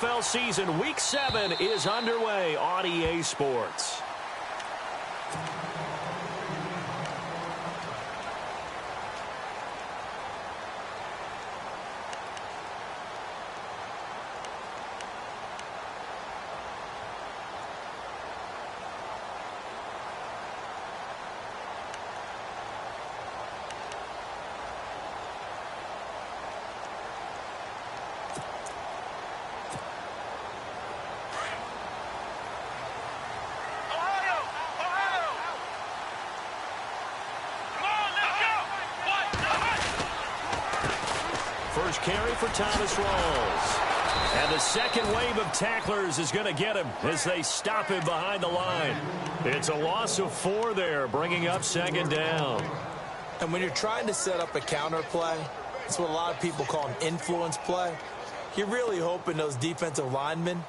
XFL season, Week 7 is underway on EA Sports. First carry for Thomas Rawls. And the second wave of tacklers is going to get him as they stop him behind the line. It's a loss of 4 there, bringing up second down. And when you're trying to set up a counter play, it's what a lot of people call an influence play. You're really hoping those defensive linemen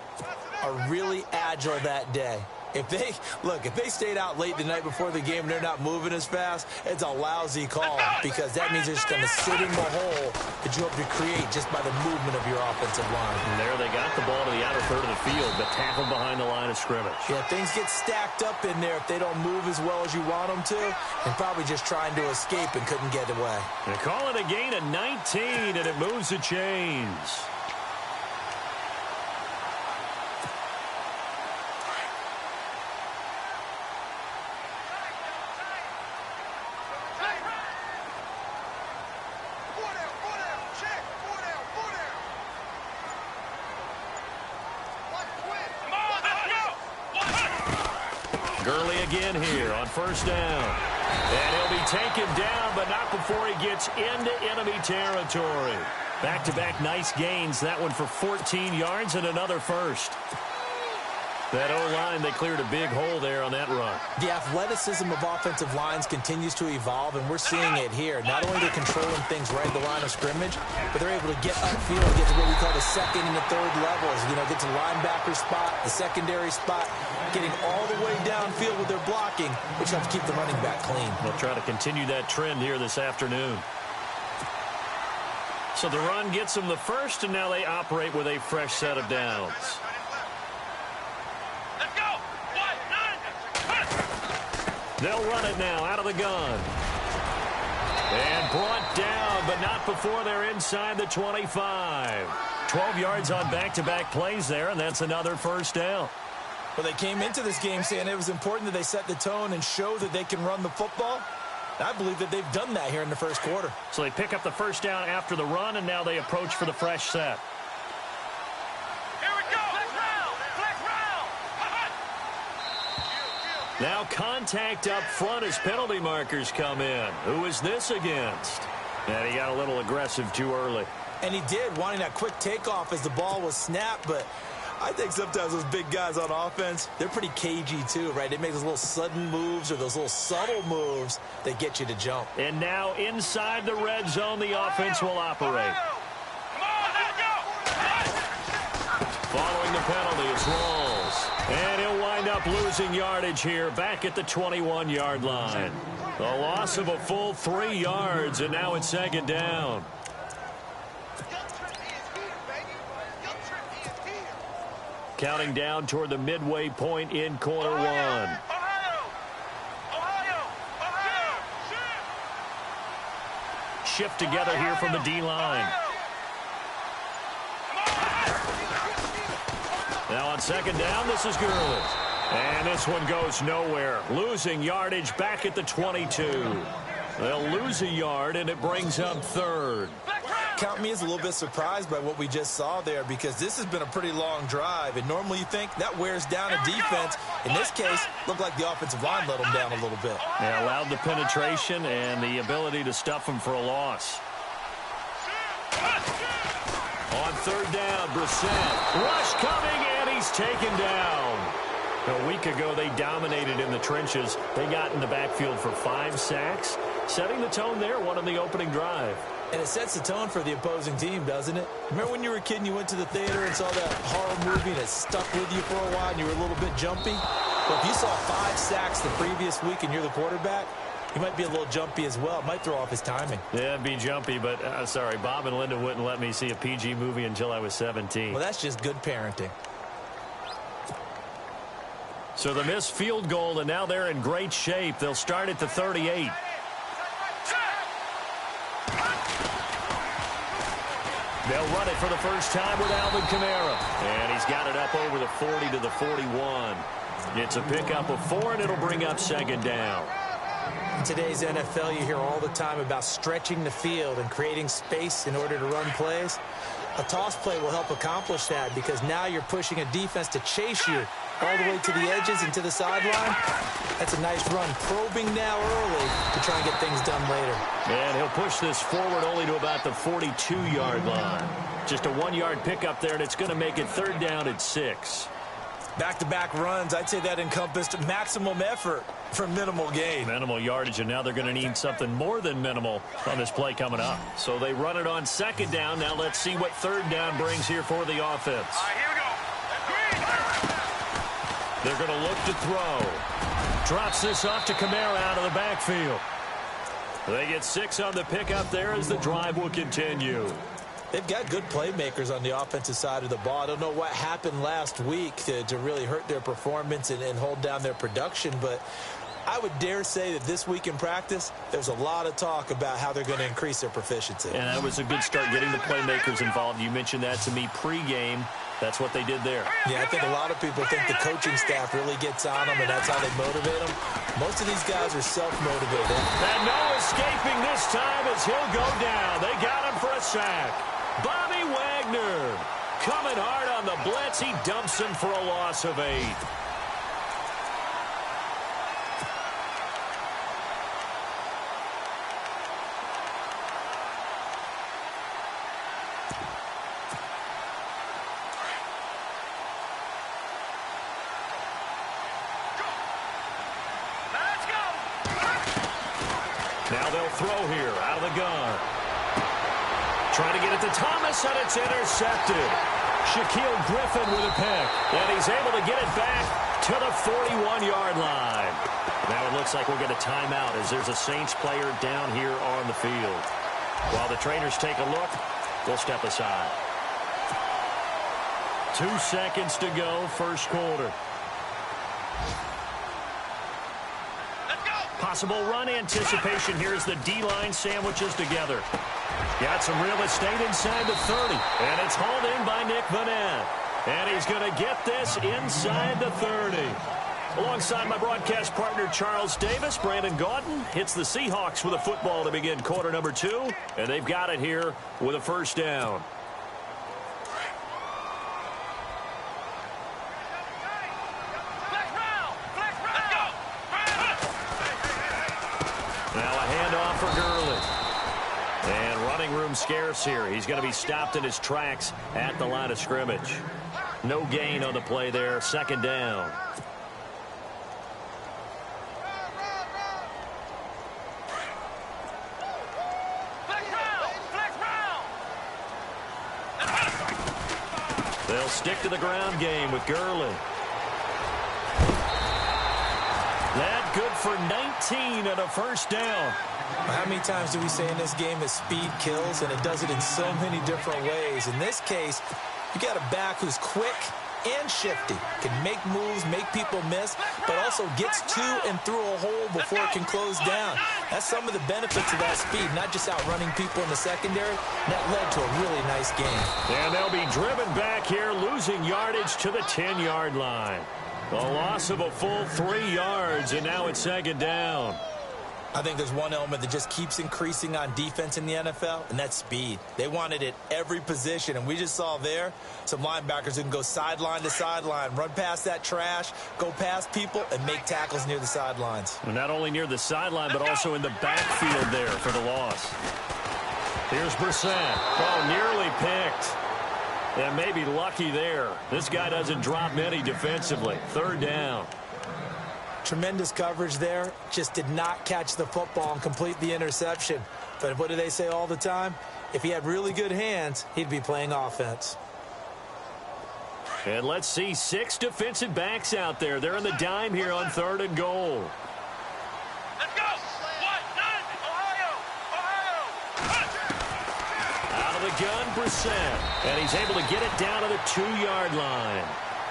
are really agile that day. If they stayed out late the night before the game and they're not moving as fast, it's a lousy call because that means they're just going to sit in the hole that you hope to create just by the movement of your offensive line. And there they got the ball to the outer third of the field, but tackled behind the line of scrimmage. Yeah, things get stacked up in there if they don't move as well as you want them to, and probably just trying to escape and couldn't get away. They call it a gain of 19, and it moves the chains. Gurley again here on first down. And he'll be taken down, but not before he gets into enemy territory. Back-to-back nice gains. That one for 14 yards and another first. That O-line, they cleared a big hole there on that run. The athleticism of offensive lines continues to evolve, and we're seeing it here. Not only they're controlling things right at the line of scrimmage, but they're able to get upfield, get to what we call the second and the third levels. You know, get to linebacker spot, the secondary spot, getting all the way downfield with their blocking, which helps keep the running back clean. They'll try to continue that trend here this afternoon. So the run gets them the first, and now they operate with a fresh set of downs. They'll run it now out of the gun. And brought down, but not before they're inside the 25. 12 yards on back-to-back plays there, and that's another first down. Well, they came into this game saying it was important that they set the tone and show that they can run the football. I believe that they've done that here in the first quarter. So they pick up the first down after the run, and now they approach for the fresh set. Now contact up front as penalty markers come in. Who is this against? And he got a little aggressive too early. And he did, wanting that quick takeoff as the ball was snapped. But I think sometimes those big guys on offense, they're pretty cagey too, right? They make those little sudden moves or those little subtle moves that get you to jump. And now inside the red zone, the offense will operate. Following the penalty, it's Rawls. And he'll wind up losing yardage here back at the 21-yard line. A loss of a full 3 yards, and now it's second down. Counting down toward the midway point in quarter one. Shift together here from the D-line. Now on second down, this is Gurley. And this one goes nowhere. Losing yardage back at the 22. They'll lose a yard, and it brings up third. Count me as a little bit surprised by what we just saw there because this has been a pretty long drive. And normally you think that wears down a defense. In this case, looked like the offensive line let them down a little bit. They allowed the penetration and the ability to stuff them for a loss. On third down, Brissett. Rush coming, and he's taken down. A week ago, they dominated in the trenches. They got in the backfield for 5 sacks, setting the tone there, one on the opening drive. And it sets the tone for the opposing team, doesn't it? Remember when you were a kid and you went to the theater and saw that horror movie and it stuck with you for a while and you were a little bit jumpy? Well, if you saw 5 sacks the previous week and you're the quarterback, He might be a little jumpy as well. Might throw off his timing. Yeah, it'd be jumpy, but sorry, Bob and Linda wouldn't let me see a PG movie until I was 17. Well, that's just good parenting. So the missed field goal, and now they're in great shape. They'll start at the 38. They'll run it for the first time with Alvin Kamara. And he's got it up over the 40 to the 41. It's a pickup of 4, and it'll bring up second down. In today's NFL, you hear all the time about stretching the field and creating space in order to run plays. A toss play will help accomplish that because now you're pushing a defense to chase you all the way to the edges and to the sideline. That's a nice run. Probing now early to try and get things done later. And he'll push this forward only to about the 42-yard line. Just a 1-yard pickup there, and it's going to make it third down at 6. Back-to-back runs, I'd say that encompassed maximum effort for minimal gain. Minimal yardage, and now they're going to need something more than minimal on this play coming up. So they run it on second down. Now let's see what third down brings here for the offense. All right, here we go. They're going to look to throw. Drops this off to Kamara out of the backfield. They get 6 on the pickup there as the drive will continue. They've got good playmakers on the offensive side of the ball. I don't know what happened last week to really hurt their performance and hold down their production, but I would dare say that this week in practice, there's a lot of talk about how they're going to increase their proficiency. And that was a good start getting the playmakers involved. You mentioned that to me pregame. That's what they did there. Yeah, I think a lot of people think the coaching staff really gets on them, and that's how they motivate them. Most of these guys are self-motivated. And no escaping this time as he'll go down. They got him for a sack. Bobby Wagner coming hard on the blitz. He dumps him for a loss of 8. Now they'll throw here out of the gun. Trying to get it to Thomas, and it's intercepted. Shaquille Griffin with a pick, and he's able to get it back to the 41-yard line. Now it looks like we'll get a timeout as there's a Saints player down here on the field. While the trainers take a look, we'll step aside. 2 seconds to go, first quarter. Possible run anticipation here as the D-line sandwiches together. Got some real estate inside the 30. And it's hauled in by Nick Vanette. And he's going to get this inside the 30. Alongside my broadcast partner, Charles Davis, Brandon Gaudin hits the Seahawks with a football to begin quarter number 2. And they've got it here with a first down. Scarce here. He's going to be stopped in his tracks at the line of scrimmage. No gain on the play there. Second down. They'll stick to the ground game with Gurley. That good for 19 and a first down. How many times do we say in this game that speed kills, and it does it in so many different ways? In this case, you got a back who's quick and shifty, can make moves, make people miss, but also gets to and through a hole before it can close down. That's some of the benefits of that speed, not just outrunning people in the secondary. That led to a really nice game. And they'll be driven back here, losing yardage to the 10-yard line. A loss of a full 3 yards, and now it's second down. I think there's one element that just keeps increasing on defense in the NFL, and that's speed. They want it at every position, and we just saw there some linebackers who can go sideline to sideline, run past that trash, go past people, and make tackles near the sidelines. And not only near the sideline, but also in the backfield there for the loss. Here's Brissett. Oh, nearly picked. And maybe lucky there. This guy doesn't drop many defensively. Third down. Tremendous coverage there. Just did not catch the football and complete the interception. But what do they say all the time? If he had really good hands, he'd be playing offense. And let's see 6 defensive backs out there. They're in the dime here on 3rd and goal. Let's go. the gun, Brissett. And he's able to get it down to the 2-yard line.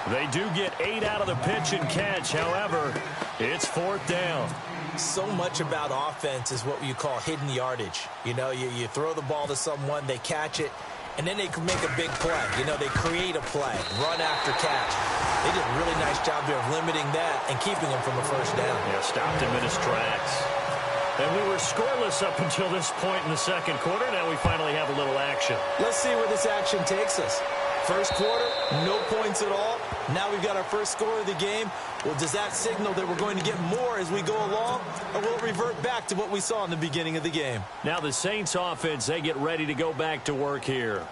They do get 8 out of the pitch and catch. However, it's 4th down. So much about offense is what you call hidden yardage. You know, you throw the ball to someone, they catch it, and then they can make a big play. You know, they create a play, run after catch. They did a really nice job there of limiting that and keeping him from a first down. Yeah, stopped him in his tracks. And we were scoreless up until this point in the second quarter. Now we finally have a little action. Let's see where this action takes us. First quarter, no points at all. Now we've got our first score of the game. Well, does that signal that we're going to get more as we go along, or will it revert back to what we saw in the beginning of the game? Now the Saints offense, they get ready to go back to work here.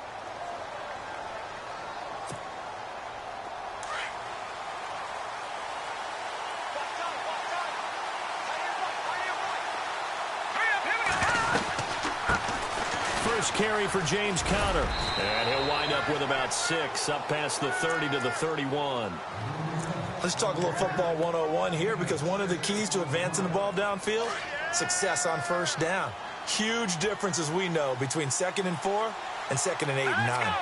First carry for James Conner. And he'll wind up with about 6, up past the 30 to the 31. Let's talk a little football 101 here, because one of the keys to advancing the ball downfield, success on first down. Huge difference, as we know, between 2nd and 4 and 2nd and 8 and 9.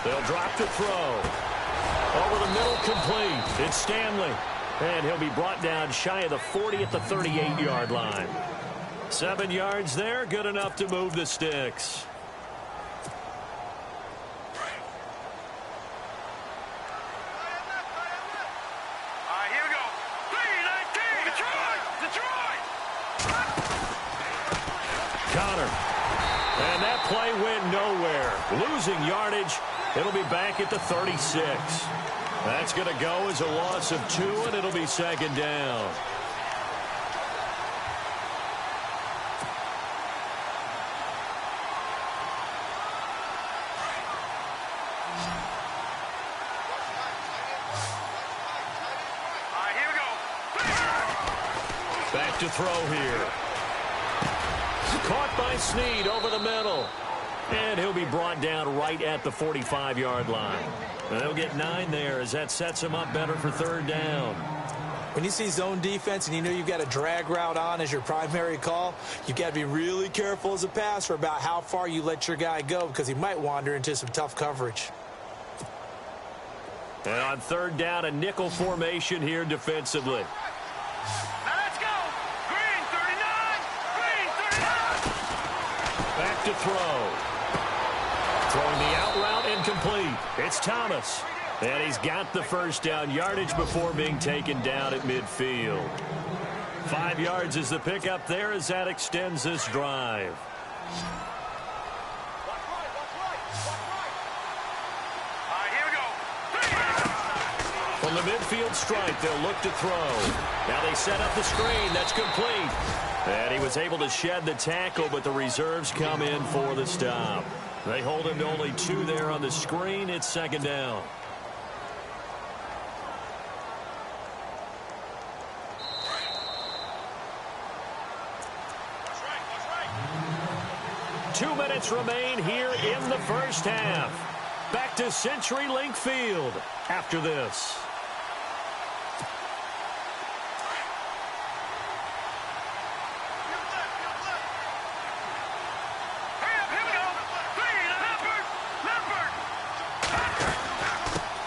They'll drop the throw. Over the middle, complete. It's Stanley. And he'll be brought down shy of the 40 at the 38-yard line. 7 yards there, good enough to move the sticks. Here we go. 3-19, Detroit! Conner. And that play went nowhere. Losing yardage. It'll be back at the 36. That's going to go as a loss of 2, and it'll be 2nd down. Back to throw here. Caught by Snead over the middle. And he'll be brought down right at the 45-yard line. They'll get 9 there as that sets him up better for 3rd down. When you see zone defense and you know you've got a drag route on as your primary call, you've got to be really careful as a passer about how far you let your guy go, because he might wander into some tough coverage. And on 3rd down, a nickel formation here defensively. Back to throw. Throwing the out route incomplete. It's Thomas. And he's got the first down yardage before being taken down at midfield. 5 yards is the pickup there as that extends this drive. Here we go. From the midfield stripe, they'll look to throw. Now they set up the screen. That's complete. And he was able to shed the tackle, but the reserves come in for the stop. They hold him to only 2 there on the screen. It's 2nd down. That's right. 2 minutes remain here in the first half. Back to CenturyLink Field after this.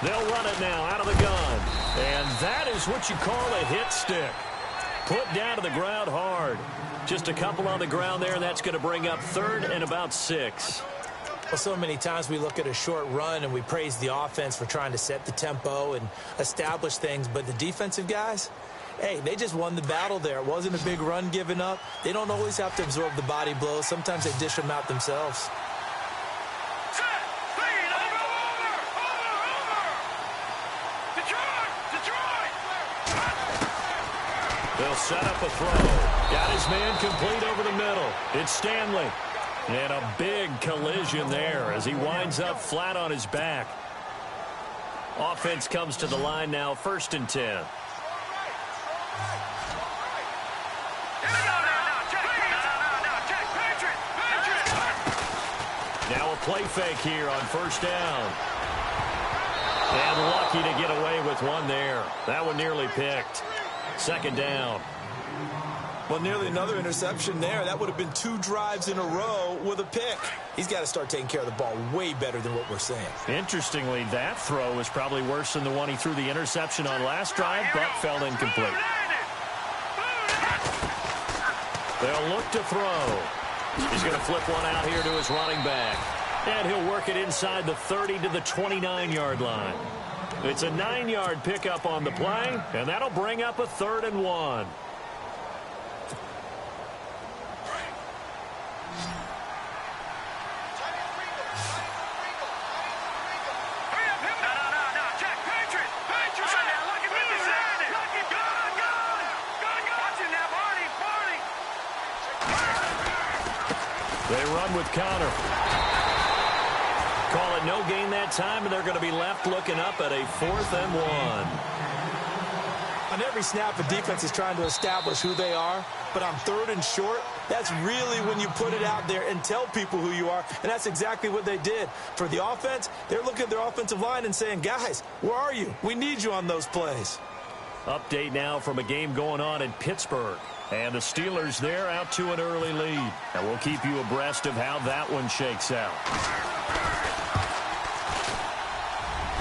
They'll run it now out of the gun. And that is what you call a hit stick. Put down to the ground hard. Just a couple on the ground there, and that's going to bring up 3rd and about 6. Well, so many times we look at a short run and we praise the offense for trying to set the tempo and establish things, but the defensive guys, hey, they just won the battle there. It wasn't a big run given up. They don't always have to absorb the body blows. Sometimes they dish them out themselves. They'll set up a throw. Got his man complete over the middle. It's Stanley. And a big collision there as he winds up flat on his back. Offense comes to the line now, 1st and 10. Now a play fake here on 1st down. And lucky to get away with one there. That one nearly picked. 2nd down. Well, nearly another interception there. That would have been 2 drives in a row with a pick. He's got to start taking care of the ball way better than what we're saying. Interestingly, that throw was probably worse than the one he threw the interception on last drive, but fell incomplete. They'll look to throw. He's going to flip one out here to his running back. And he'll work it inside the 30 to the 29-yard line. It's a 9-yard pickup on the play, and that'll bring up a 3rd and 1. They run with Connor. Call it no gain that time, and they're going to be left looking up at a 4th and 1. On every snap, a defense is trying to establish who they are, but on 3rd and short, that's really when you put it out there and tell people who you are, and that's exactly what they did. For the offense, they're looking at their offensive line and saying, guys, where are you? We need you on those plays. Update now from a game going on in Pittsburgh. And the Steelers there out to an early lead. And we'll keep you abreast of how that one shakes out.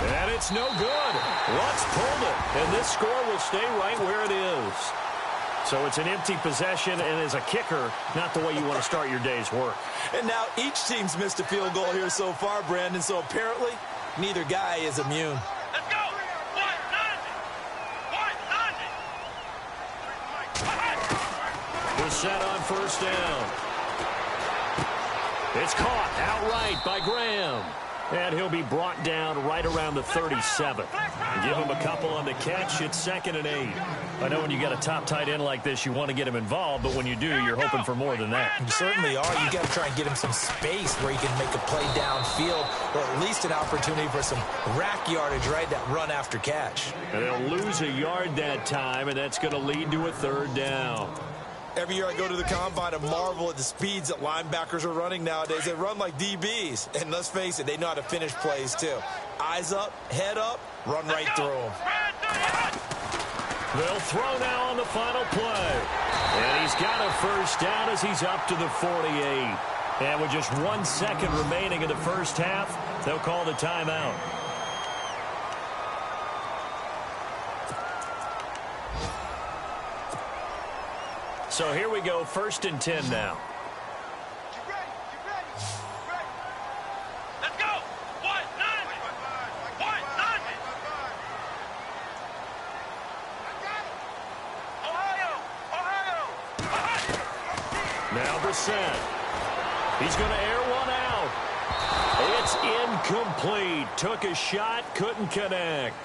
And it's no good. Lutz pulled it. And this score will stay right where it is. So it's an empty possession, and as a kicker, not the way you want to start your day's work. And now each team's missed a field goal here so far, Brandon. So apparently, neither guy is immune. Let's go. We're set on 1st down. It's caught outright by Graham. And he'll be brought down right around the 37. Give him a couple on the catch. It's 2nd and 8. I know when you got a top tight end like this, you want to get him involved, but when you do, you're hoping for more than that. You certainly are. You got to try and get him some space where he can make a play downfield, or at least an opportunity for some rack yardage, right? That run after catch. And they'll lose a yard that time, and that's going to lead to a 3rd down. Every year I go to the combine and marvel at the speeds that linebackers are running nowadays. They run like DBs. And let's face it, they know how to finish plays too. Eyes up, head up, run right through them. They'll throw now on the final play. And he's got a 1st down as he's up to the 48. And with just 1 second remaining in the first half, they'll call the timeout. So here we go, 1st and 10 now. You ready? Let's go. Ohio. Now Brissett. He's going to air one out. It's incomplete. Took a shot, couldn't connect.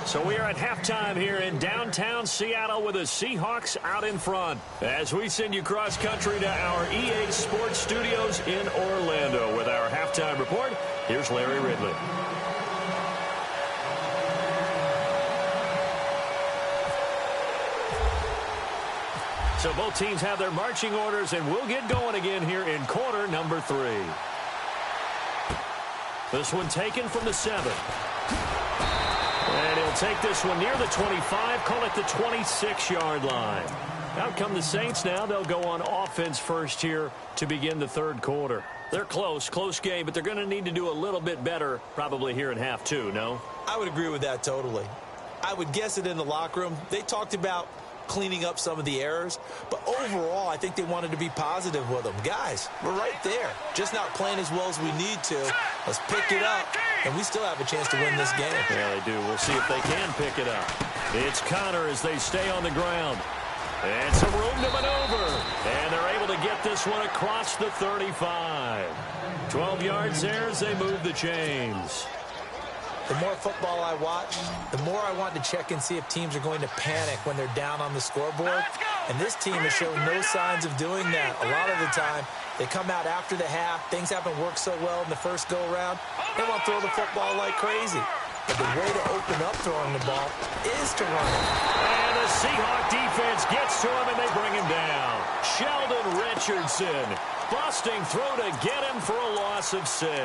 So we are at halftime here in downtown Seattle with the Seahawks out in front. As we send you cross-country to our EA Sports Studios in Orlando with our halftime report, here's Larry Ridley. So both teams have their marching orders, and we'll get going again here in quarter number 3. This one taken from the 7. And he'll take this one near the 25, call it the 26-yard line. Out come the Saints now. They'll go on offense first here to begin the 3rd quarter. They're close game, but they're going to need to do a little bit better probably here in half 2, no? I would agree with that totally. I would guess it in the locker room. They talked about cleaning up some of the errors, but overall, I think they wanted to be positive with them. Guys, we're right there. Just not playing as well as we need to. Let's pick it up, and we still have a chance to win this game. Yeah, they do. We'll see if they can pick it up. It's Connor as they stay on the ground. And some room to maneuver. And they're able to get this one across the 35. 12 yards there as they move the chains. The more football I watch, the more I want to check and see if teams are going to panic when they're down on the scoreboard. And this team has shown no signs of doing that. A lot of the time, they come out after the half. Things haven't worked so well in the first go-around. They want to throw the football like crazy. But the way to open up throwing the ball is to run it. And the Seahawk defense gets to him, and they bring him down. Sheldon Richardson busting through to get him for a loss of 6.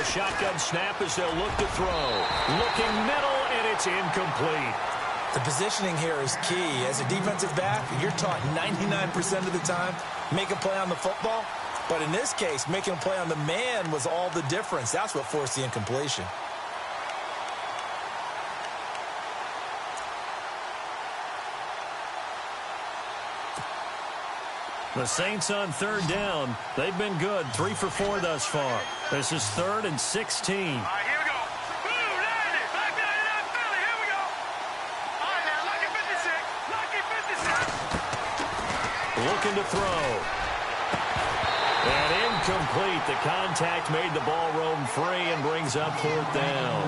a shotgun snap as they'll look to throw. Looking middle, and it's incomplete. The positioning here is key. As a defensive back, you're taught 99% of the time, make a play on the football. But in this case, making a play on the man was all the difference. That's what forced the incompletion. The Saints on third down. They've been good, 3 for 4 thus far. This is 3rd and 16. All right, here we go. Blue, land it. Back down in that Philly. Here we go. All right, now, lucky 56. Lucky 56. Looking to throw. And incomplete. The contact made the ball roam free and brings up 4th down.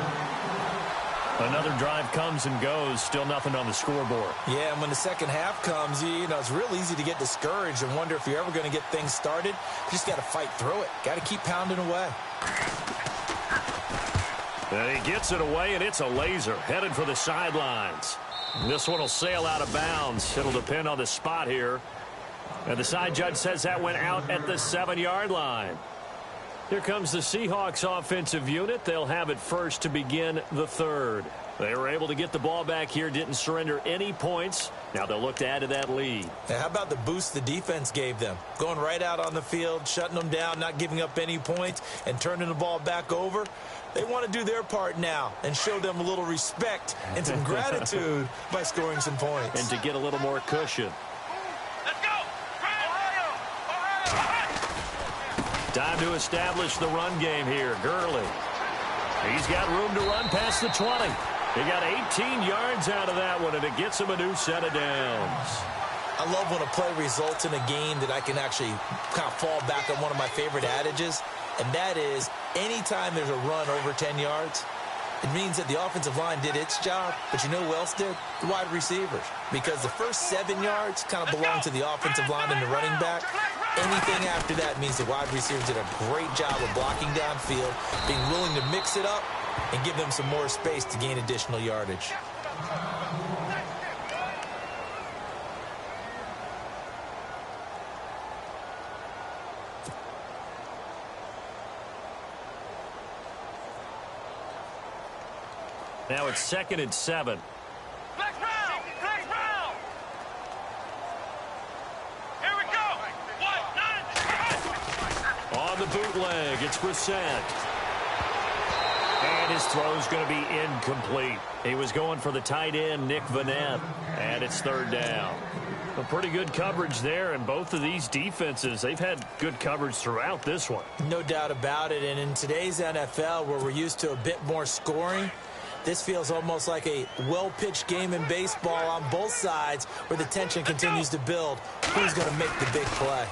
Another drive comes and goes. Still nothing on the scoreboard. Yeah, and when the second half comes, you know, it's real easy to get discouraged and wonder if you're ever going to get things started. You just got to fight through it. Got to keep pounding away. And he gets it away, and it's a laser. Headed for the sidelines. This one will sail out of bounds. It'll depend on the spot here. And the side judge says that went out at the 7-yard line. Here comes the Seahawks offensive unit. They'll have it first to begin the third. They were able to get the ball back here, didn't surrender any points. Now they'll look to add to that lead. Now, how about the boost the defense gave them? Going right out on the field, shutting them down, not giving up any points, and turning the ball back over. They want to do their part now and show them a little respect and some gratitude by scoring some points. And to get a little more cushion. Let's go. Ohio. Time to establish the run game here. Gurley. He's got room to run past the 20. He got 18 yards out of that one, and it gets him a new set of downs. I love when a play results in a game that I can actually kind of fall back on one of my favorite adages, and that is anytime there's a run over 10 yards, it means that the offensive line did its job, but you know who else did? The wide receivers. Because the first 7 yards kind of belong to the offensive line and the running back. Anything after that means the wide receivers did a great job of blocking downfield, being willing to mix it up, and give them some more space to gain additional yardage. Now it's 2nd and 7. Flex round. Flex round. Here we go. 1, 9. On the bootleg, it's Brissett. And his throw's going to be incomplete. He was going for the tight end, Nick Vanette. And it's 3rd down. A pretty good coverage there, and both of these defenses, they've had good coverage throughout this one. No doubt about it, and in today's NFL, where we're used to a bit more scoring, this feels almost like a well-pitched game in baseball on both sides where the tension continues to build. Who's going to make the big play?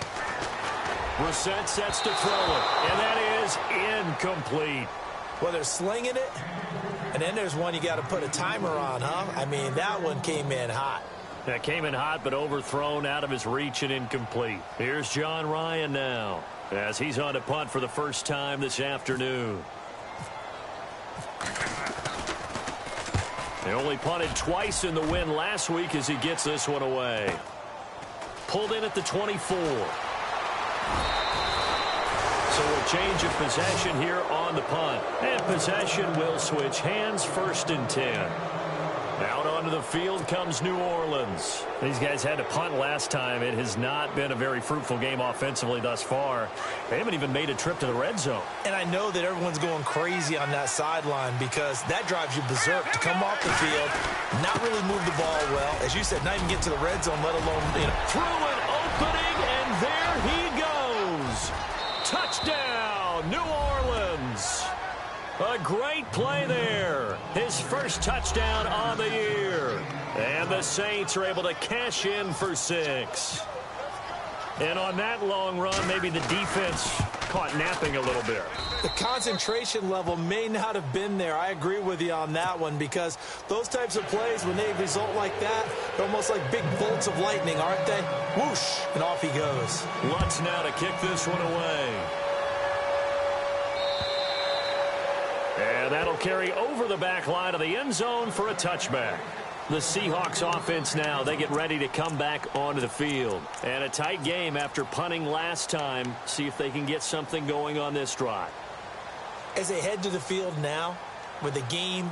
Brissett sets to throw it, and that is incomplete. Well, they're slinging it, and then there's one you got to put a timer on, huh? I mean, that one came in hot. That came in hot, but overthrown, out of his reach, and incomplete. Here's John Ryan now, as he's on to punt for the first time this afternoon. They only punted twice in the win last week as he gets this one away. Pulled in at the 24. So a change of possession here on the punt. And possession will switch hands, 1st and 10. Out onto the field comes New Orleans. These guys had to punt last time. It has not been a very fruitful game offensively thus far. They haven't even made a trip to the red zone. And I know that everyone's going crazy on that sideline because that drives you berserk to come off the field, not really move the ball well. As you said, not even get to the red zone, let alone, Through an opening, and there he goes. Touchdown, New Orleans. A great play there. His first touchdown on the year. And the Saints are able to cash in for 6. And on that long run, maybe the defense caught napping a little bit. The concentration level may not have been there. I agree with you on that one because those types of plays, when they result like that, they're almost like big bolts of lightning, aren't they? Whoosh, and off he goes. Lutz now to kick this one away. And that'll carry over the back line of the end zone for a touchback. The Seahawks offense now, they get ready to come back onto the field. And a tight game after punting last time. See if they can get something going on this drive. As they head to the field now, with the game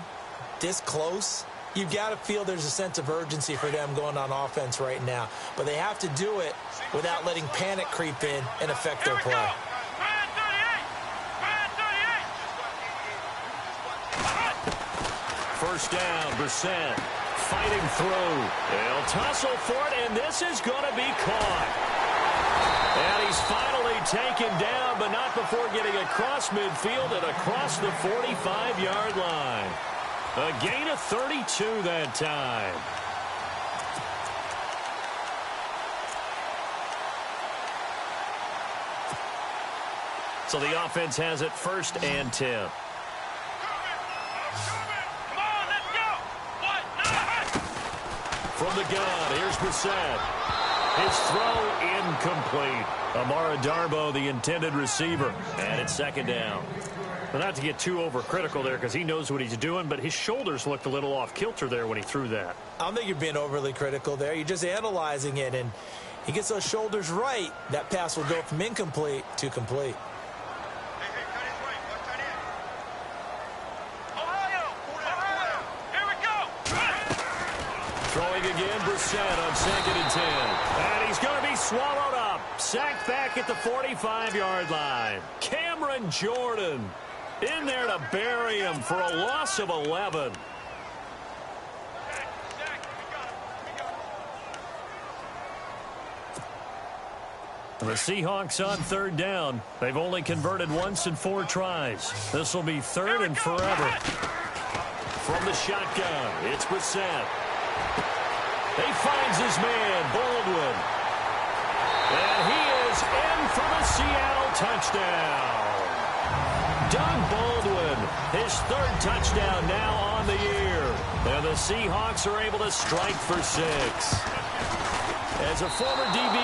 this close, you've got to feel there's a sense of urgency for them going on offense right now. But they have to do it without letting panic creep in and affect their play. First down, Brissett fighting through. They'll tussle for it, and this is going to be caught. And he's finally taken down, but not before getting across midfield and across the 45-yard line. A gain of 32 that time. So the offense has it 1st and 10. From the gun, here's Brissett. His throw incomplete. Amara Darboh, the intended receiver. And it's 2nd down. Well, not to get too overcritical there because he knows what he's doing, but his shoulders looked a little off kilter there when he threw that. I don't think you're being overly critical there. You're just analyzing it, and he gets those shoulders right. That pass will go from incomplete to complete. Throwing again, Brissett on 2nd and 10. And he's going to be swallowed up. Sacked back at the 45-yard line. Cameron Jordan in there to bury him for a loss of 11. The Seahawks on 3rd down. They've only converted once in 4 tries. This will be 3rd and forever. From the shotgun, it's Brissett. He finds his man, Baldwin. And he is in for the Seattle touchdown. Doug Baldwin, his 3rd touchdown now on the year. And the Seahawks are able to strike for 6. As a former DB,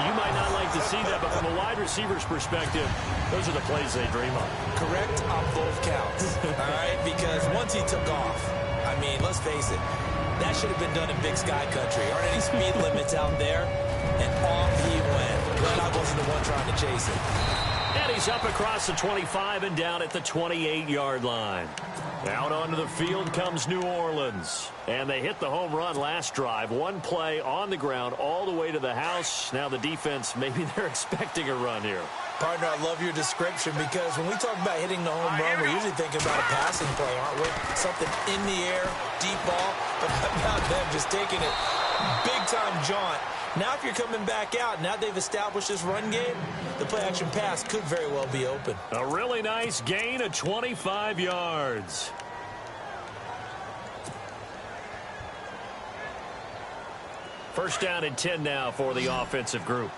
you might not like to see that, but from a wide receiver's perspective, those are the plays they dream of. Correct on both counts, all right? Because once he took off, I mean, let's face it, that should have been done in Big Sky Country. Aren't any speed limits out there? And off he went. Glad I wasn't the one trying to chase it. And he's up across the 25 and down at the 28-yard line. Out onto the field comes New Orleans. And they hit the home run last drive. One play on the ground all the way to the house. Now the defense, maybe they're expecting a run here. Partner, I love your description because when we talk about hitting the home run, we're usually thinking about a passing play, aren't we? Something in the air, deep ball, but about them just taking it big-time jaunt. Now if you're coming back out, now they've established this run game, the play-action pass could very well be open. A really nice gain of 25 yards. First down and 10 now for the offensive group.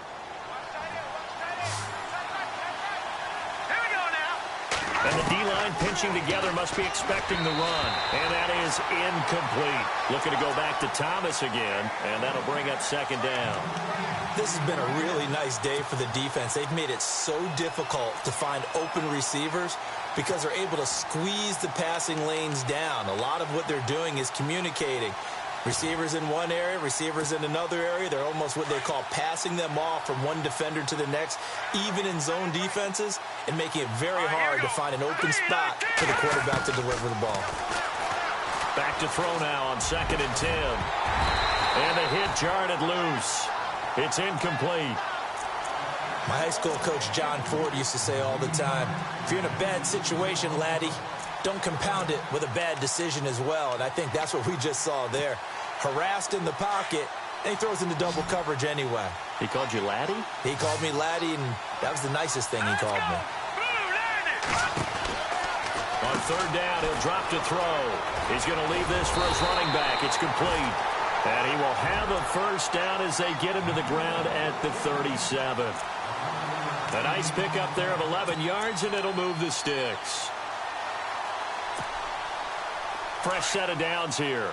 And the D-line pinching together must be expecting the run. And that is incomplete. Looking to go back to Thomas again, and that'll bring up 2nd down. This has been a really nice day for the defense. They've made it so difficult to find open receivers because they're able to squeeze the passing lanes down. A lot of what they're doing is communicating. Receivers in one area, receivers in another area. They're almost what they call passing them off from one defender to the next, even in zone defenses, and making it very hard to find an open spot for the quarterback to deliver the ball. Back to throw now on 2nd and 10. And the hit jarred it loose. It's incomplete. My high school coach, John Ford, used to say all the time, if you're in a bad situation, laddie, don't compound it with a bad decision as well. And I think that's what we just saw there. Harassed in the pocket, and he throws into double coverage anyway. He called you laddie? He called me laddie, and that was the nicest thing he called me. On 3rd down, he'll drop to throw. He's going to leave this for his running back. It's complete. And he will have a first down as they get him to the ground at the 37. A nice pickup there of 11 yards, and it'll move the sticks. Fresh set of downs here.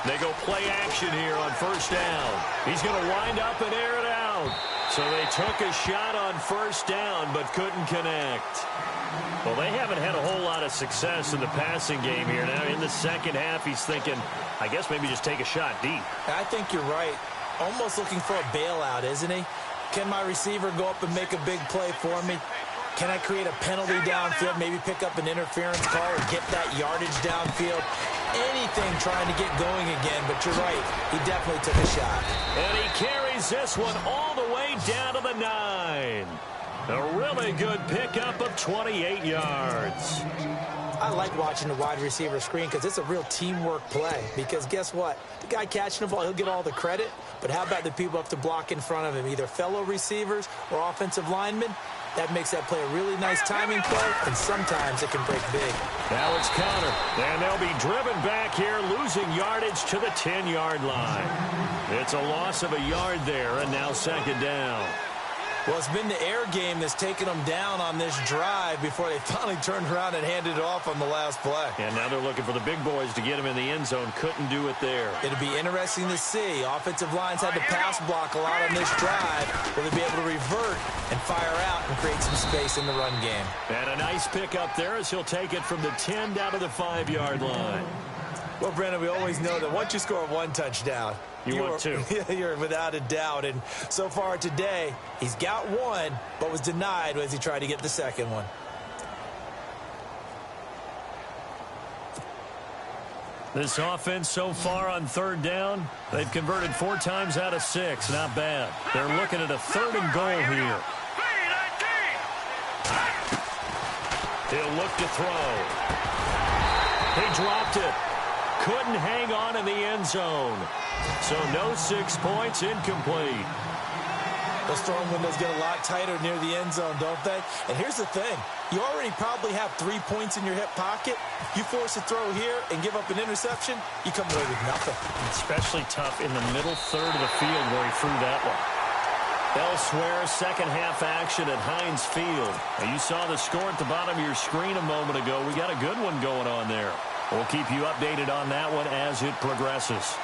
They go play action here on 1st down. He's going to wind up and air it out. So they took a shot on 1st down but couldn't connect. Well, they haven't had a whole lot of success in the passing game here. Now in the second half, he's thinking, I guess maybe just take a shot deep. I think you're right. almost looking for a bailout, isn't he? Can my receiver go up and make a big play for me? Can I create a penalty downfield, maybe pick up an interference call or get that yardage downfield? Anything trying to get going again, but you're right. He definitely took a shot. And he carries this one all the way down to the 9. A really good pickup of 28 yards. I like watching the wide receiver screen because it's a real teamwork play. Because guess what? The guy catching the ball, he'll get all the credit. But how about the people up to block in front of him, either fellow receivers or offensive linemen? That makes that play a really nice timing play, and sometimes it can break big. Now it's counter, and they'll be driven back here, losing yardage to the 10-yard line. It's a loss of a yard there, and now second down. Well, it's been the air game that's taken them down on this drive before they finally turned around and handed it off on the last play. And now they're looking for the big boys to get him in the end zone. Couldn't do it there. It'll be interesting to see. Offensive lines had to pass block a lot on this drive. Will they be able to revert and fire out and create some space in the run game? And a nice pickup there as he'll take it from the 10 down to the 5-yard line. Well, Brandon, we always know that once you score one touchdown, you want two. You're without a doubt. And so far today, he's got one, but was denied as he tried to get the second one. This offense so far on third down, they've converted 4 times out of 6. Not bad. They're looking at a 3rd and goal here. He'll look to throw. He dropped it. Couldn't hang on in the end zone. So no 6 points, incomplete. Those throwing windows get a lot tighter near the end zone, don't they? And here's the thing. You already probably have 3 points in your hip pocket. You force a throw here and give up an interception, you come away with nothing. Especially tough in the middle third of the field where he threw that one. Elsewhere, second half action at Heinz Field. Now, you saw the score at the bottom of your screen a moment ago. We got a good one going on there. We'll keep you updated on that one as it progresses.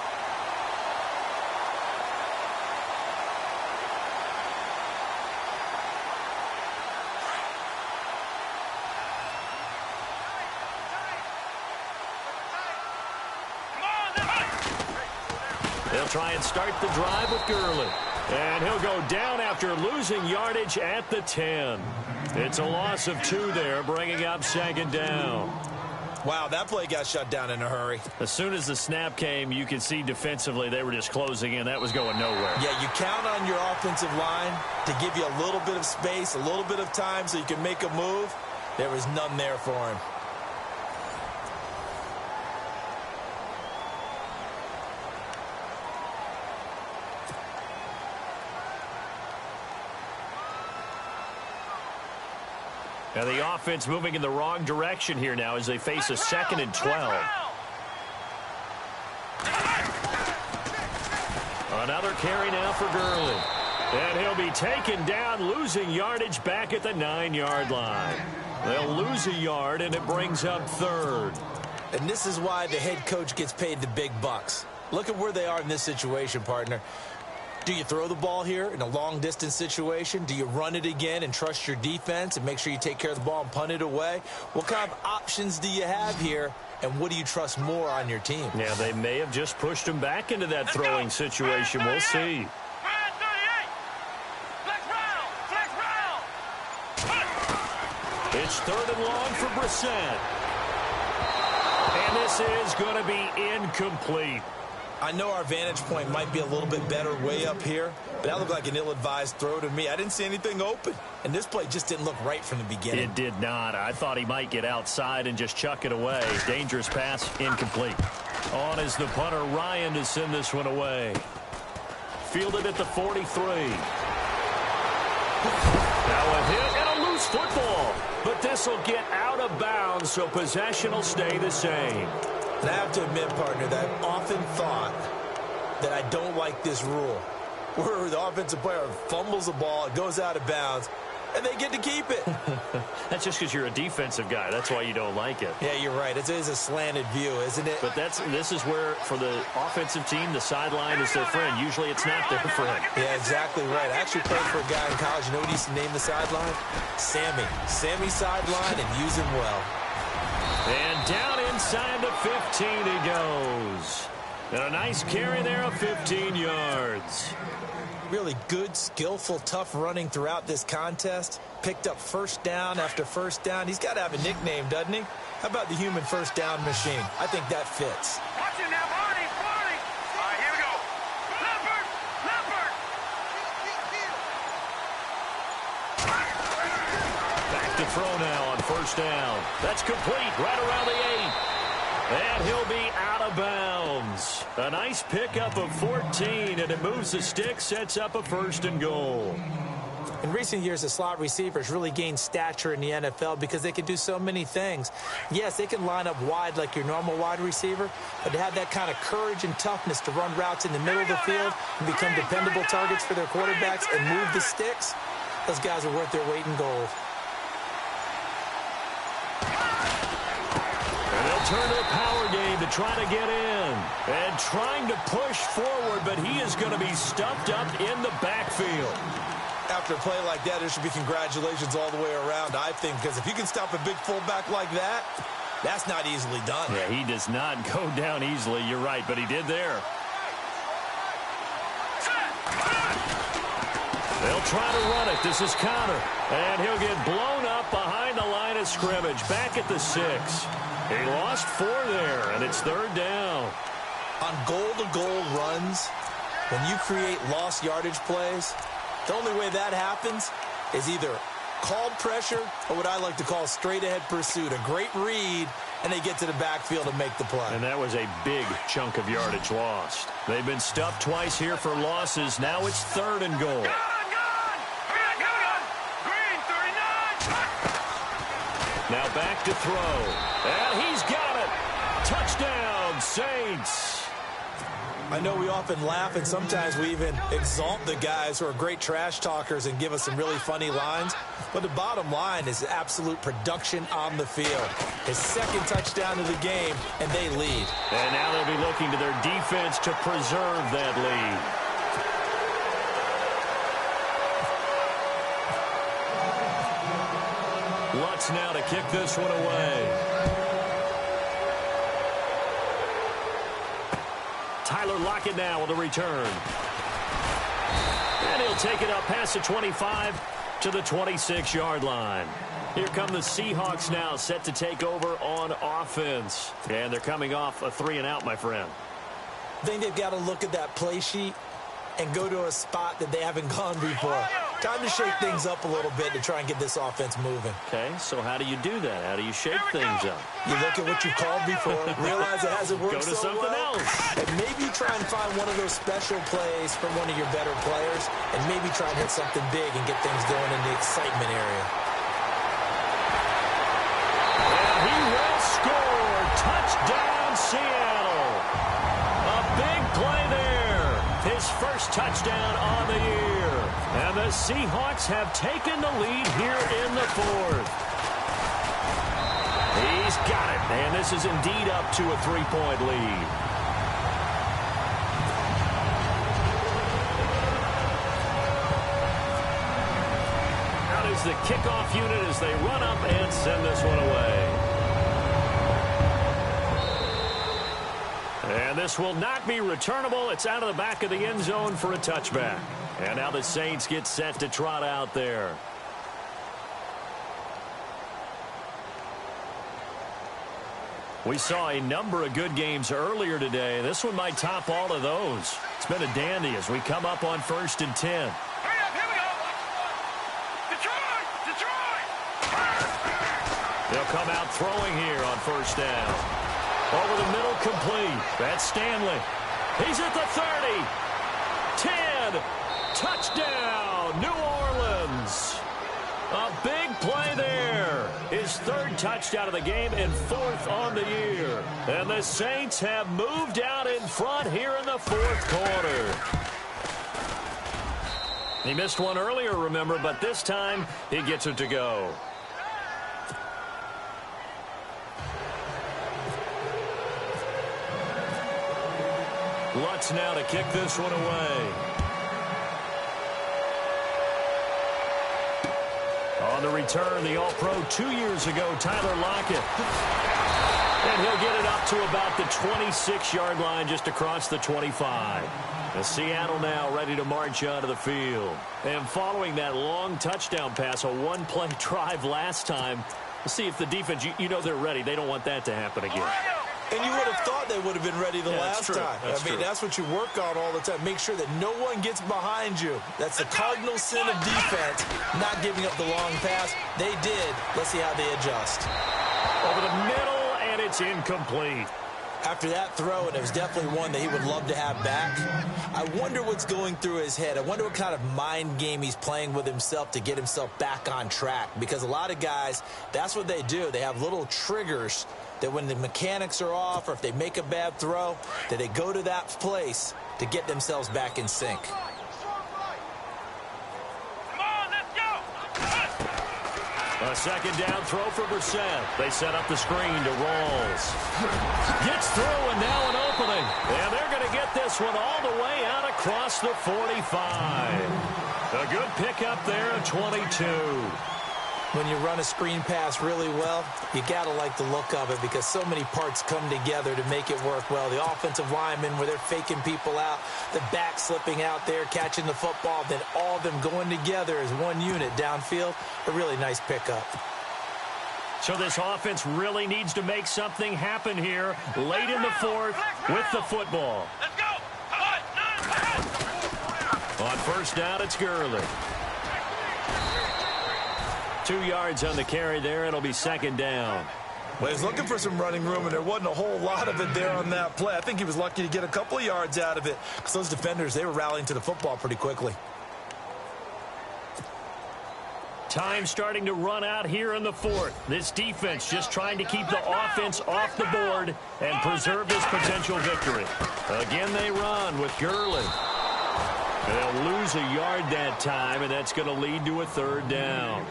They'll try and start the drive with Gurley. And he'll go down after losing yardage at the 10. It's a loss of 2 there, bringing up second down. Wow, that play got shut down in a hurry. As soon as the snap came, you could see defensively they were just closing in. That was going nowhere. Yeah, you count on your offensive line to give you a little bit of space, a little bit of time so you can make a move. There was none there for him. Now the offense moving in the wrong direction here now as they face a 2nd and 12. Another carry now for Gurley. And he'll be taken down, losing yardage back at the 9-yard line. They'll lose a yard, and it brings up 3rd. And this is why the head coach gets paid the big bucks. Look at where they are in this situation, partner. Do you throw the ball here in a long-distance situation? Do you run it again and trust your defense and make sure you take care of the ball and punt it away? What kind of options do you have here, and what do you trust more on your team? Yeah, they may have just pushed him back into that throwing situation. We'll see. It's 3rd and long for Brissett. And this is going to be incomplete. I know our vantage point might be a little bit better way up here, but that looked like an ill-advised throw to me. I didn't see anything open, and this play just didn't look right from the beginning. It did not. I thought he might get outside and just chuck it away. Dangerous pass, incomplete. On is the punter, Ryan, to send this one away. Fielded at the 43. Now a hit and a loose football, but this will get out of bounds, so possession will stay the same. And I have to admit, partner, that I've often thought that I don't like this rule, where the offensive player fumbles the ball, it goes out of bounds, and they get to keep it. That's just because you're a defensive guy. That's why you don't like it. Yeah, you're right. It is a slanted view, isn't it? But this is where, for the offensive team, the sideline is their friend. Usually it's not their friend. Yeah, exactly right. I actually played for a guy in college. You know what he used to name the sideline? Sammy. Sammy sideline, and use him well. And down inside the 15 he goes. And a nice carry there of 15 yards. Really good, skillful, tough running throughout this contest. Picked up first down after first down. He's got to have a nickname, doesn't he? How about the human first down machine? I think that fits. Watch it now, Barney. All right, here we go. Leopard. Back to throw now on first down. That's complete right around the 8. And he'll be out of bounds. A nice pickup of 14, and it moves the stick, sets up a 1st and goal. In recent years, the slot receivers really gained stature in the NFL because they can do so many things. Yes, they can line up wide like your normal wide receiver, but to have that kind of courage and toughness to run routes in the middle of the field and become dependable targets for their quarterbacks and move the sticks, those guys are worth their weight in gold. Turn to the power game to try to get in. And trying to push forward, but he is going to be stuffed up in the backfield. After a play like that, there should be congratulations all the way around, I think, because if you can stop a big fullback like that, that's not easily done. Yeah, he does not go down easily. You're right, but he did there. They'll try to run it. This is counter. And he'll get blown up behind the line of scrimmage. Back at the 6. He lost 4 there, and it's 3rd down. On goal-to-goal runs, when you create lost yardage plays, the only way that happens is either called pressure or what I like to call straight-ahead pursuit. A great read, and they get to the backfield and make the play. And that was a big chunk of yardage lost. They've been stuffed twice here for losses. Now it's 3rd and goal. Now back to throw. And he's got it. Touchdown, Saints. I know we often laugh, and sometimes we even exalt the guys who are great trash talkers and give us some really funny lines. But the bottom line is absolute production on the field. His 2nd touchdown of the game, and they lead. And now they'll be looking to their defense to preserve that lead. Lutz now to kick this one away. Tyler Lockett now with a return. And he'll take it up past the 25 to the 26-yard line. Here come the Seahawks now, set to take over on offense. And they're coming off a 3-and-out, my friend. I think they've got to look at that play sheet and go to a spot that they haven't gone before. Time to shake things up a little bit to try and get this offense moving. Okay, so how do you do that? How do you shake things up? You look at what you've called before, realize it hasn't worked so well. Go to something else. And maybe try and find one of those special plays from one of your better players, and maybe try and hit something big and get things going in the excitement area. And he will score. Touchdown, Seattle. A big play there. His first touchdown on the year. And the Seahawks have taken the lead here in the 4th. He's got it. And this is indeed up to a 3-point lead. Out is the kickoff unit as they run up and send this one away. And this will not be returnable. It's out of the back of the end zone for a touchback. And now the Saints get set to trot out there. We saw a number of good games earlier today. This one might top all of those. It's been a dandy as we come up on 1st and 10. Hurry up, here we go. Detroit! They'll come out throwing here on 1st down. Over the middle, complete. That's Stanley. He's at the 30. 10. Touchdown, New Orleans. A big play there. His 3rd touchdown of the game and 4th on the year. And the Saints have moved out in front here in the 4th quarter. He missed one earlier, remember, but this time he gets it to go. Lutz now to kick this one away. On the return, the All-Pro 2 years ago, Tyler Lockett. And he'll get it up to about the 26-yard line just across the 25. Seattle now ready to march onto the field. And following that long touchdown pass, a one-play drive last time, we'll see if the defense, you know they're ready. They don't want that to happen again. And you would have thought they would have been ready the last time. I mean, that's what you work on all the time. Make sure that no one gets behind you. That's the cardinal sin of defense, not giving up the long pass. They did. Let's see how they adjust. Over the middle, and it's incomplete. After that throw, and it was definitely one that he would love to have back, I wonder what's going through his head. I wonder what kind of mind game he's playing with himself to get himself back on track. Because a lot of guys, that's what they do. They have little triggers that when the mechanics are off or if they make a bad throw, that they go to that place to get themselves back in sync. A second down throw for Brissett. They set up the screen to Rawls. Gets through and now an opening. And they're going to get this one all the way out across the 45. A good pickup there at 22. When you run a screen pass really well, you got to like the look of it because so many parts come together to make it work well. The offensive linemen where they're faking people out, the back slipping out there, catching the football, then all of them going together as one unit downfield. A really nice pickup. So this offense really needs to make something happen here late in the fourth with the football. Let's go. On first down, it's Gurley. 2 yards on the carry there. It'll be second down. Well, he was looking for some running room, and there wasn't a whole lot of it there on that play. I think he was lucky to get a couple of yards out of it because those defenders, they were rallying to the football pretty quickly. Time starting to run out here in the fourth. This defense just trying to keep the offense off the board and preserve this potential victory. Again, they run with Gurley. They'll lose a yard that time, and that's going to lead to a third down.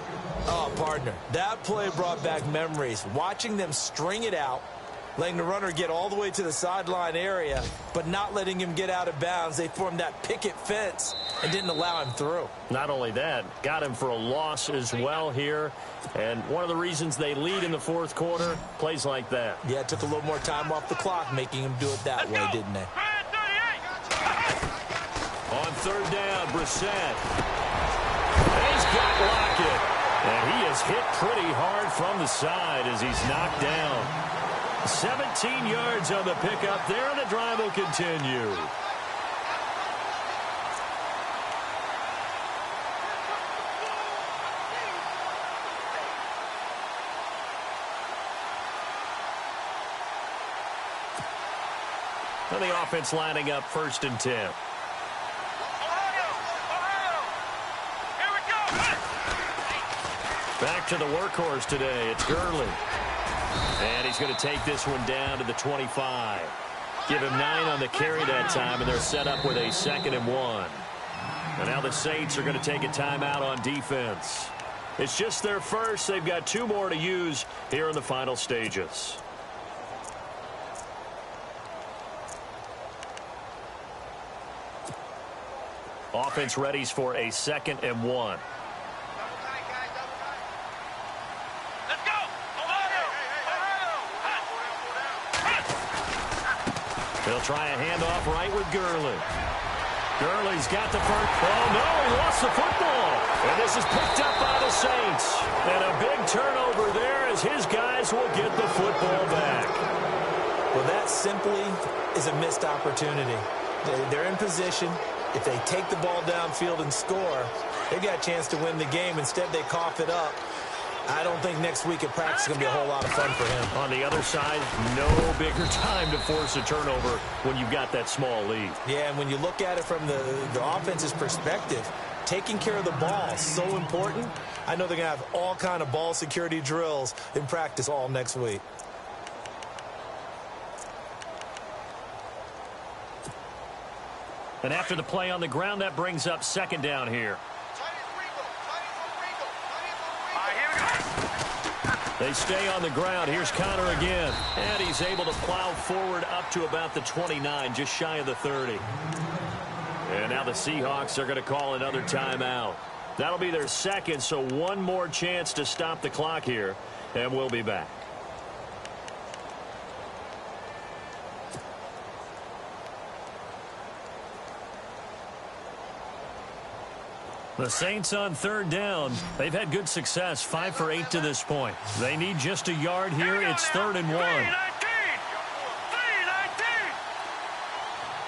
Oh, partner, that play brought back memories. Watching them string it out, letting the runner get all the way to the sideline area, but not letting him get out of bounds. They formed that picket fence and didn't allow him through. Not only that, got him for a loss as well here. And one of the reasons they lead in the fourth quarter, plays like that. Yeah, it took a little more time off the clock, making him do it that way, didn't they? On third down, Brissett. He's got Lockett. And he is hit pretty hard from the side as he's knocked down. 17 yards on the pickup there, and the drive will continue. And the offense lining up first and 10. Back to the workhorse today. It's Gurley. And he's going to take this one down to the 25. Give him 9 on the carry that time, and they're set up with a 2nd and 1. And now the Saints are going to take a timeout on defense. It's just their first. They've got 2 more to use here in the final stages. Offense readies for a 2nd and 1. They'll try a handoff right with Gurley. Gurley's got the first. Oh, no, he lost the football. And this is picked up by the Saints. And a big turnover there as his guys will get the football back. Well, that simply is a missed opportunity. They're in position. If they take the ball downfield and score, they've got a chance to win the game. Instead, they cough it up. I don't think next week at practice is going to be a whole lot of fun for him. On the other side, no bigger time to force a turnover when you've got that small lead. Yeah, and when you look at it from the offense's perspective, taking care of the ball is so important. I know they're going to have all kind of ball security drills in practice all next week. And after the play on the ground, that brings up 2nd down here. They stay on the ground. Here's Connor again. And he's able to plow forward up to about the 29, just shy of the 30. And now the Seahawks are going to call another timeout. That'll be their 2nd, so 1 more chance to stop the clock here. And we'll be back. The Saints on third down. They've had good success, 5 for 8 to this point. They need just a yard here. It's 3rd and 1. 3-19.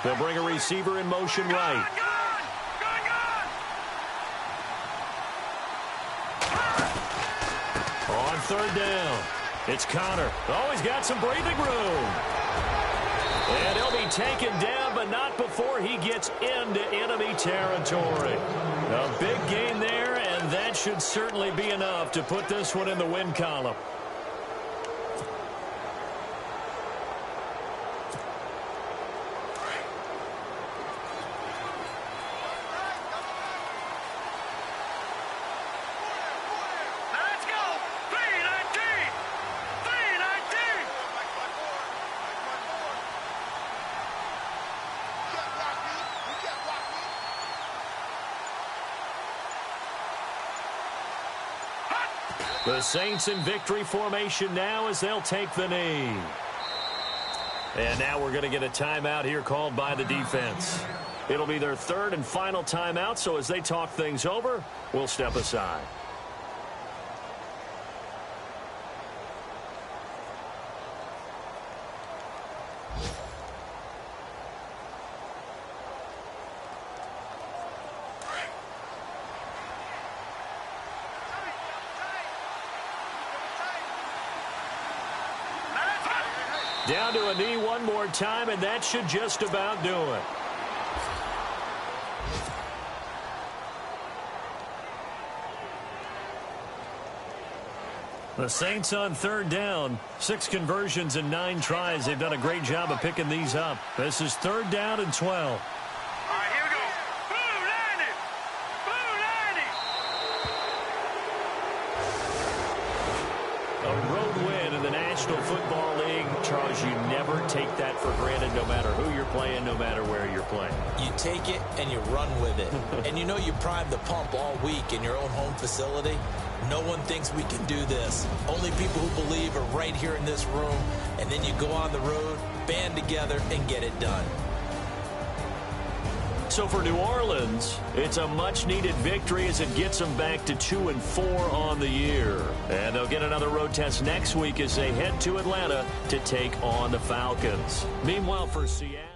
They'll bring a receiver in motion right. On third down, it's Connor. Oh, he's got some breathing room. And he'll be taken down, but not before he gets into enemy territory. A big gain there, and that should certainly be enough to put this one in the win column. The Saints in victory formation now as they'll take the knee. And now we're going to get a timeout here called by the defense. It'll be their 3rd and final timeout, so as they talk things over, we'll step aside. Down to a knee one more time, and that should just about do it. The Saints on third down. 6 conversions and 9 tries. They've done a great job of picking these up. This is 3rd down and 12. All right, here we go. Blue 90. Blue 90. A road win in the National Football League. Charles, you never take that for granted no matter who you're playing, no matter where you're playing. You take it and you run with it. And you know you primed the pump all week in your own home facility. No one thinks we can do this. Only people who believe are right here in this room. And then you go on the road, band together, and get it done. So for New Orleans, it's a much-needed victory as it gets them back to 2-4 on the year. And they'll get another road test next week as they head to Atlanta to take on the Falcons. Meanwhile, for Seattle...